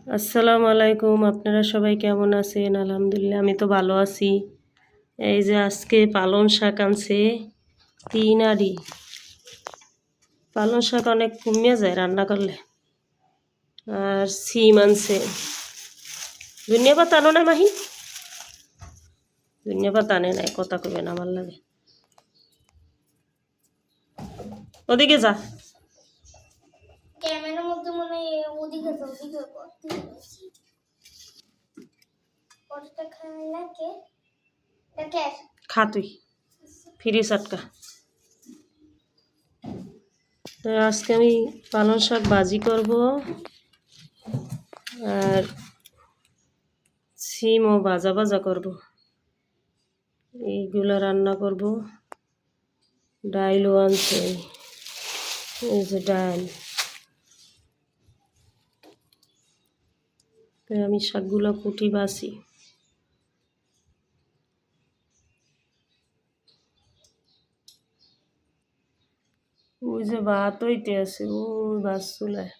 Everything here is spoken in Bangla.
আসসালামু আলাইকুম, আপনারা সবাই কেমন আছেন? আলহামদুলিল্লাহ আমি তো ভালো আছি। এই যে আজকে পালং শাক আনছে 3 আড়ি। পালং শাক অনেক কমে যায় রান্না করলে। আর সিম আনছে। ধনিয়া পাতা আনো না মাহি? ধনিয়া পাতা আনে নাই, কথা কইবেন আমার লাগে। ওদিকে যা। ক্যামেরার মধ্যে মনে হয় ওদিকে তো ওদিকে কতটা খাওয়া লাগে দেখে খা তুই, ফিরি চটকা। তো আজকে আমি পালং শাক ভাজি করব আর সিমও ভাজা ভাজা করব। এইগুলো রান্না করব। ডাইলও আনছে, এই যে ডাল। তাই আমি শাকগুলো কুটি বাছি। ওই যে ভাত হইতে আছে, ওই ভাত চুলায়।